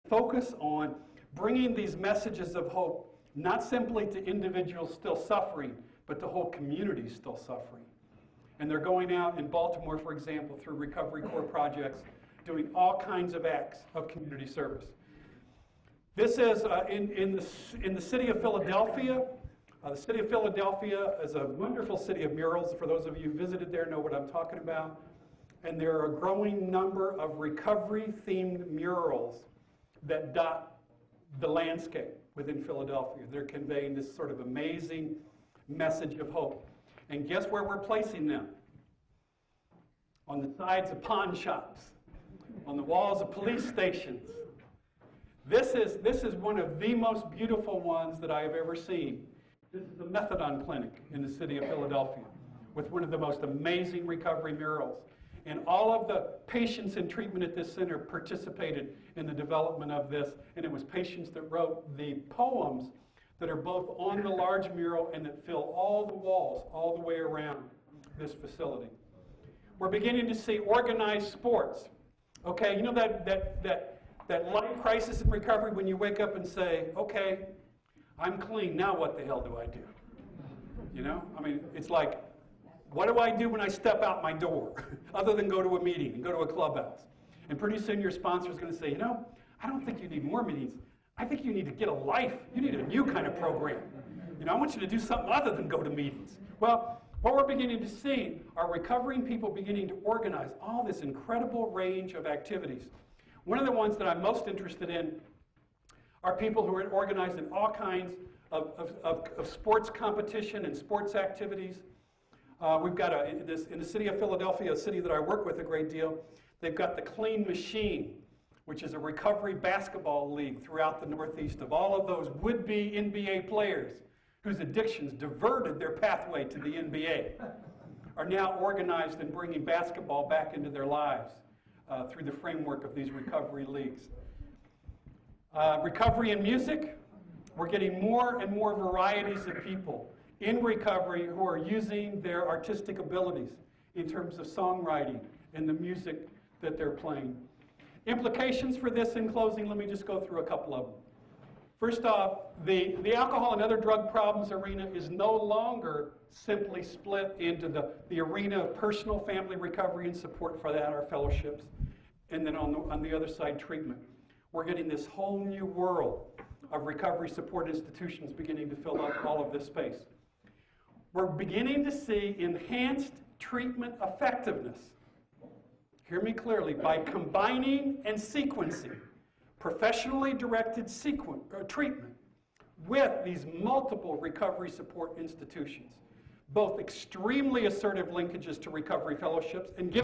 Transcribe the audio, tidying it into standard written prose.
focus on bringing these messages of hope, not simply to individuals still suffering, but to whole communities still suffering. And they're going out in Baltimore, for example, through Recovery Corps projects, doing all kinds of acts of community service. This is in the city of Philadelphia. The city of Philadelphia is a wonderful city of murals. For those of you who visited there, know what I'm talking about. And there are a growing number of recovery-themed murals that dot the landscape within Philadelphia. They're conveying this sort of amazing message of hope. And guess where we're placing them? On the sides of pawn shops, on the walls of police stations. This is one of the most beautiful ones that I have ever seen. This is a methadone clinic in the city of Philadelphia with one of the most amazing recovery murals. And all of the patients in treatment at this center participated in the development of this, and it was patients that wrote the poems that are both on the large mural and that fill all the walls all the way around this facility. We're beginning to see organized sports. Okay, you know that life crisis in recovery when you wake up and say, okay, I'm clean, now what the hell do I do? You know, I mean, it's like, what do I do when I step out my door, other than go to a meeting and go to a clubhouse? And pretty soon your sponsor is going to say, you know, I don't think you need more meetings. I think you need to get a life. You need a new kind of program. You know, I want you to do something other than go to meetings. Well, what we're beginning to see are recovering people beginning to organize all this incredible range of activities. One of the ones that I'm most interested in are people who are organized in all kinds of sports competition and sports activities. We've got in the city of Philadelphia, a city that I work with a great deal, they've got the Clean Machine, which is a recovery basketball league throughout the Northeast of all of those would-be NBA players whose addictions diverted their pathway to the NBA, are now organized in bringing basketball back into their lives through the framework of these recovery leagues. Recovery in music, we're getting more and more varieties of people in recovery who are using their artistic abilities in terms of songwriting and the music that they're playing. Implications for this in closing, let me just go through a couple of them. First off, the alcohol and other drug problems arena is no longer simply split into the arena of personal family recovery and support for that, our fellowships, and then on the other side, treatment. We're getting this whole new world of recovery support institutions beginning to fill up all of this space. We're beginning to see enhanced treatment effectiveness, hear me clearly, by combining and sequencing professionally directed treatment with these multiple recovery support institutions, both extremely assertive linkages to recovery fellowships and